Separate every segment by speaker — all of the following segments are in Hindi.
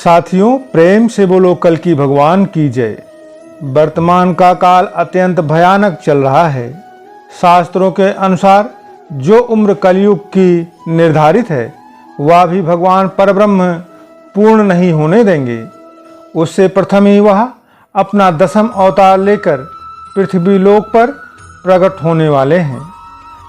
Speaker 1: साथियों, प्रेम से बोलो कल्कि भगवान की जय। वर्तमान का काल अत्यंत भयानक चल रहा है। शास्त्रों के अनुसार जो उम्र कलयुग की निर्धारित है वह भी भगवान परब्रह्म पूर्ण नहीं होने देंगे। उससे प्रथम ही वह अपना 10वां अवतार लेकर पृथ्वी लोक पर प्रकट होने वाले हैं।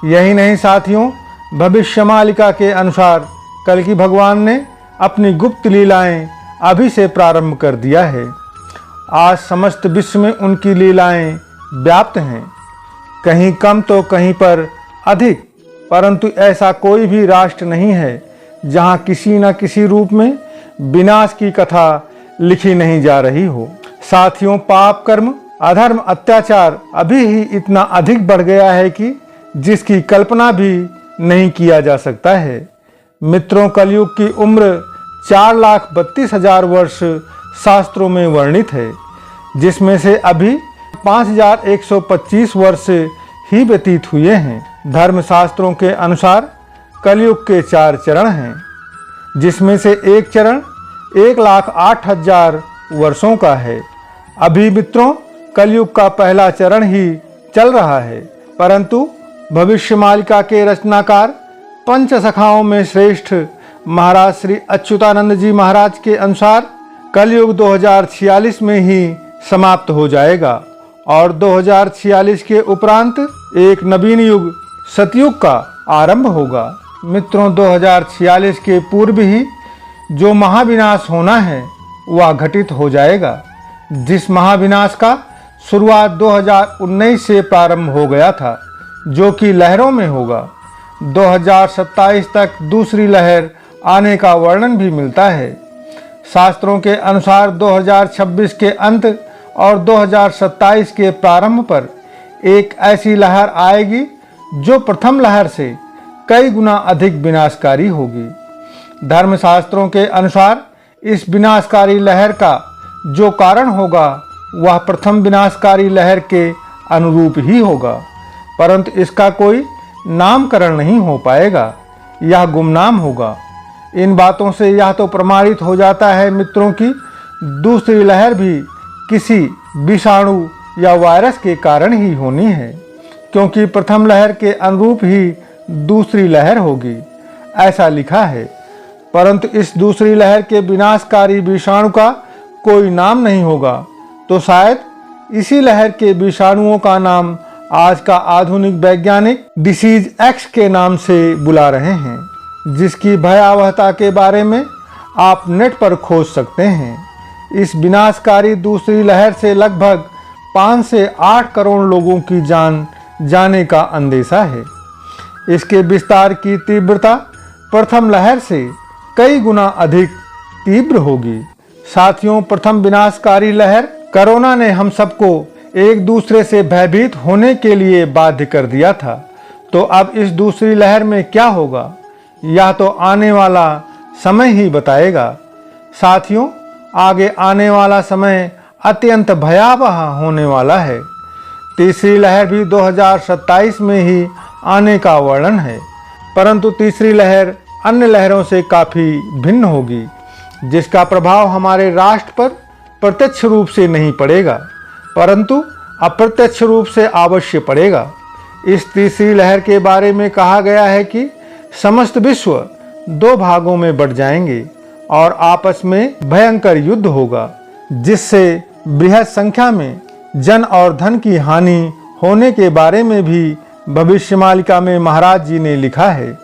Speaker 1: यही नहीं साथियों, भविष्यमालिका के अनुसार कल्कि भगवान ने अपनी गुप्त लीलाएं अभी से प्रारंभ कर दिया है। आज समस्त विश्व में उनकी लीलाएं व्याप्त हैं, कहीं कम तो कहीं पर अधिक, परंतु ऐसा कोई भी राष्ट्र नहीं है जहां किसी न किसी रूप में विनाश की कथा लिखी नहीं जा रही हो। साथियों, पाप कर्म, अधर्म, अत्याचार अभी ही इतना अधिक बढ़ गया है कि जिसकी कल्पना भी नहीं किया जा सकता है। मित्रों, कलयुग की उम्र 4,32,000 वर्ष शास्त्रों में वर्णित है, जिसमें से अभी 5,125 वर्ष ही व्यतीत हुए हैं। धर्मशास्त्रों के अनुसार कलयुग के 4 चरण हैं, जिसमें से एक चरण 1,08,000 वर्षों का है। अभी मित्रों, कलयुग का पहला चरण ही चल रहा है, परंतु भविष्यमालिका के रचनाकार पंचसखाओं में श्रेष्ठ महाराज श्री अच्युतानंद जी महाराज के अनुसार कलयुग 2046 में ही समाप्त हो जाएगा और 2046 के उपरांत एक नवीन युग सतयुग का आरंभ होगा। मित्रों, 2046 के पूर्व ही जो महाविनाश होना है वह घटित हो जाएगा, जिस महाविनाश का शुरुआत 2019 से प्रारंभ हो गया था, जो कि लहरों में होगा। 2027 तक दूसरी लहर आने का वर्णन भी मिलता है। शास्त्रों के अनुसार 2026 के अंत और 2027 के प्रारंभ पर एक ऐसी लहर आएगी जो प्रथम लहर से कई गुना अधिक विनाशकारी होगी। धर्मशास्त्रों के अनुसार इस विनाशकारी लहर का जो कारण होगा वह प्रथम विनाशकारी लहर के अनुरूप ही होगा, परंतु इसका कोई नामकरण नहीं हो पाएगा, यह गुमनाम होगा। इन बातों से यह तो प्रमाणित हो जाता है मित्रों की दूसरी लहर भी किसी विषाणु या वायरस के कारण ही होनी है, क्योंकि प्रथम लहर के अनुरूप ही दूसरी लहर होगी, ऐसा लिखा है। परंतु इस दूसरी लहर के विनाशकारी विषाणु का कोई नाम नहीं होगा, तो शायद इसी लहर के विषाणुओं का नाम आज का आधुनिक वैज्ञानिक डिसीज एक्स के नाम से बुला रहे हैं, जिसकी भयावहता के बारे में आप नेट पर खोज सकते हैं। इस विनाशकारी दूसरी लहर से लगभग 5 से 8 करोड़ लोगों की जान जाने का अंदेशा है। इसके विस्तार की तीव्रता प्रथम लहर से कई गुना अधिक तीव्र होगी। साथियों, प्रथम विनाशकारी लहर कोरोना ने हम सबको एक दूसरे से भयभीत होने के लिए बाध्य कर दिया था, तो अब इस दूसरी लहर में क्या होगा यह तो आने वाला समय ही बताएगा। साथियों, आगे आने वाला समय अत्यंत भयावह होने वाला है। तीसरी लहर भी 2027 में ही आने का वर्णन है, परंतु तीसरी लहर अन्य लहरों से काफ़ी भिन्न होगी, जिसका प्रभाव हमारे राष्ट्र पर प्रत्यक्ष रूप से नहीं पड़ेगा, परंतु अप्रत्यक्ष रूप से अवश्य पड़ेगा। इस तीसरी लहर के बारे में कहा गया है कि समस्त विश्व 2 भागों में बंट जाएंगे और आपस में भयंकर युद्ध होगा, जिससे बृहद संख्या में जन और धन की हानि होने के बारे में भी भविष्यमालिका में महाराज जी ने लिखा है।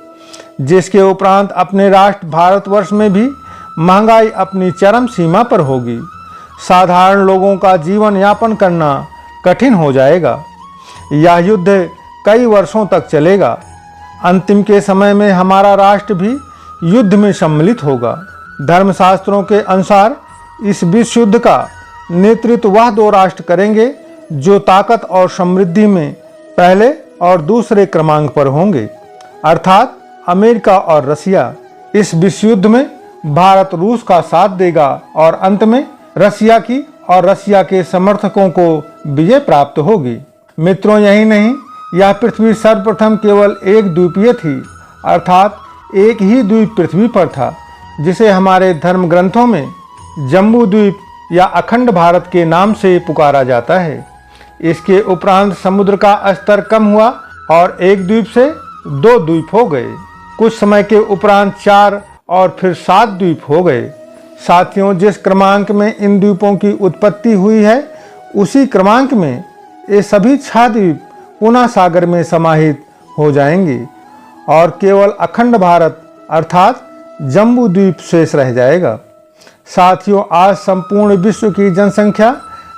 Speaker 1: जिसके उपरांत अपने राष्ट्र भारतवर्ष में भी महंगाई अपनी चरम सीमा पर होगी। साधारण लोगों का जीवन यापन करना कठिन हो जाएगा। यह युद्ध कई वर्षों तक चलेगा। अंतिम के समय में हमारा राष्ट्र भी युद्ध में सम्मिलित होगा। धर्मशास्त्रों के अनुसार इस विश्व युद्ध का नेतृत्व वह 2 राष्ट्र करेंगे जो ताकत और समृद्धि में पहले और दूसरे क्रमांक पर होंगे, अर्थात अमेरिका और रसिया। इस विश्व युद्ध में भारत रूस का साथ देगा और अंत में रसिया की और रसिया के समर्थकों को विजय प्राप्त होगी। मित्रों, यही नहीं, यह पृथ्वी सर्वप्रथम केवल एक द्वीपीय थी, अर्थात एक ही द्वीप पृथ्वी पर था, जिसे हमारे धर्म ग्रंथों में जम्बू द्वीप या अखंड भारत के नाम से पुकारा जाता है। इसके उपरांत समुद्र का स्तर कम हुआ और एक द्वीप से 2 द्वीप हो गए। कुछ समय के उपरांत 4 और फिर 7 द्वीप हो गए। साथियों, जिस क्रमांक में इन द्वीपों की उत्पत्ति हुई है उसी क्रमांक में ये सभी 6 द्वीप पुनः सागर में समाहित हो जाएंगे और केवल अखंड भारत अर्थात जम्बू द्वीप शेष रह जाएगा। साथियों, आज संपूर्ण विश्व की जनसंख्या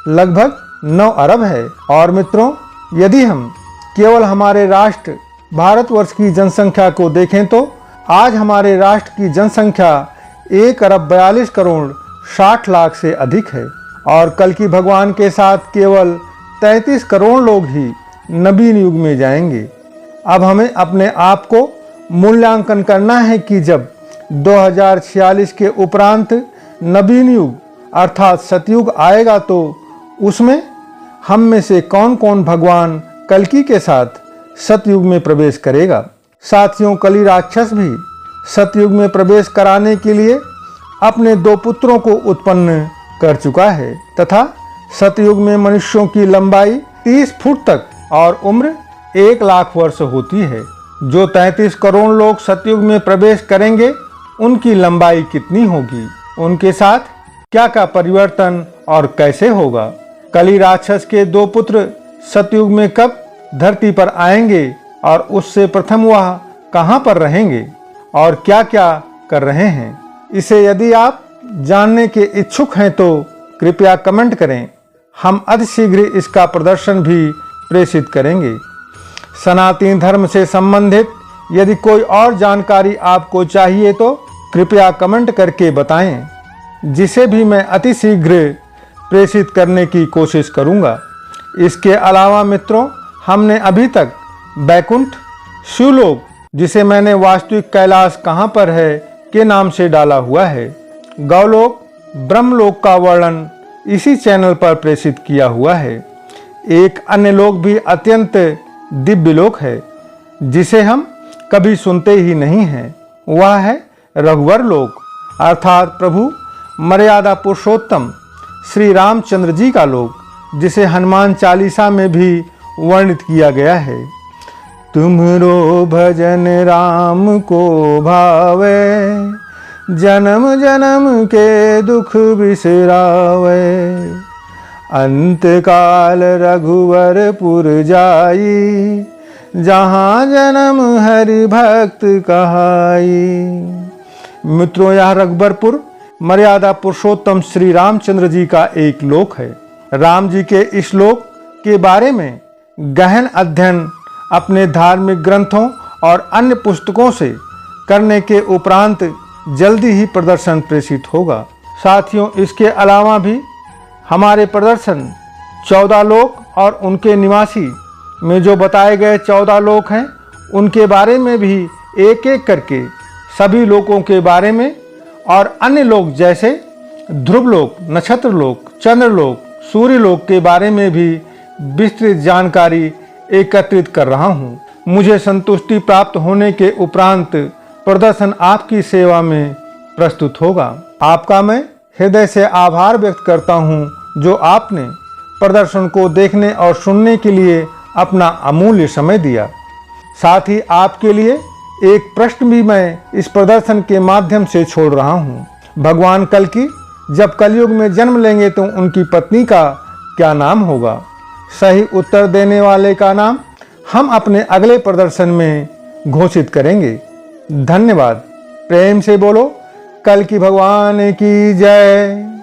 Speaker 1: लगभग 9 अरब है और मित्रों, यदि हम केवल हमारे राष्ट्र भारतवर्ष की जनसंख्या को देखें तो आज हमारे राष्ट्र की जनसंख्या 1 अरब 42 करोड़ 60 लाख से अधिक है और कल्कि भगवान के साथ केवल 33 करोड़ लोग ही नवीन युग में जाएंगे। अब हमें अपने आप को मूल्यांकन करना है कि जब 2046 के उपरांत नवीन युग अर्थात सतयुग आएगा तो उसमें हम में से कौन कौन भगवान कल्कि के साथ सतयुग में प्रवेश करेगा। साथियों, कली राक्षस भी सतयुग में प्रवेश कराने के लिए अपने 2 पुत्रों को उत्पन्न कर चुका है तथा सतयुग में मनुष्यों की लंबाई 30 फुट तक और उम्र 1 लाख वर्ष होती है। जो 33 करोड़ लोग सतयुग में प्रवेश करेंगे उनकी लंबाई कितनी होगी, उनके साथ क्या क्या परिवर्तन और कैसे होगा। कली राक्षस के 2 पुत्र सतयुग में कब धरती पर आएंगे और उससे प्रथम वह कहां पर रहेंगे और क्या क्या कर रहे हैं, इसे यदि आप जानने के इच्छुक हैं तो कृपया कमेंट करें। हम अतिशीघ्र इसका प्रदर्शन भी प्रेषित करेंगे। सनातन धर्म से संबंधित यदि कोई और जानकारी आपको चाहिए तो कृपया कमेंट करके बताएं, जिसे भी मैं अतिशीघ्र प्रेषित करने की कोशिश करूंगा। इसके अलावा मित्रों, हमने अभी तक बैकुंठ, शिवलोक, जिसे मैंने वास्तविक कैलाश कहाँ पर है के नाम से डाला हुआ है, गौलोक, ब्रह्मलोक का वर्णन इसी चैनल पर प्रेषित किया हुआ है। एक अन्य लोक भी अत्यंत दिव्य लोक है जिसे हम कभी सुनते ही नहीं हैं, वह है रघुवर लोक अर्थात प्रभु मर्यादा पुरुषोत्तम श्री रामचंद्र जी का लोक, जिसे हनुमान चालीसा में भी वर्णित किया गया है। तुमरो भजन राम को भावे, जन्म जन्म के दुख बिसरावे, अंत काल रघुवरपुर जाई, जहाँ जन्म हरि भक्त कहाई। मित्रों, यह रघुवरपुर मर्यादा पुरुषोत्तम श्री रामचंद्र जी का एक लोक है। राम जी के इस लोक के बारे में गहन अध्ययन अपने धार्मिक ग्रंथों और अन्य पुस्तकों से करने के उपरांत जल्दी ही प्रदर्शन प्रेषित होगा। साथियों, इसके अलावा भी हमारे प्रदर्शन 14 लोक और उनके निवासी में जो बताए गए 14 लोक हैं उनके बारे में भी एक एक करके सभी लोकों के बारे में और अन्य लोक जैसे ध्रुवलोक, नक्षत्रलोक, चंद्रलोक, सूर्यलोक के बारे में भी विस्तृत जानकारी एकत्रित कर रहा हूँ। मुझे संतुष्टि प्राप्त होने के उपरांत प्रदर्शन आपकी सेवा में प्रस्तुत होगा। आपका मैं हृदय से आभार व्यक्त करता हूँ जो आपने प्रदर्शन को देखने और सुनने के लिए अपना अमूल्य समय दिया। साथ ही आपके लिए एक प्रश्न भी मैं इस प्रदर्शन के माध्यम से छोड़ रहा हूँ। भगवान कल्कि जब कलयुग में जन्म लेंगे तो उनकी पत्नी का क्या नाम होगा? सही उत्तर देने वाले का नाम हम अपने अगले प्रदर्शन में घोषित करेंगे। धन्यवाद। प्रेम से बोलो कल्कि भगवान की जय।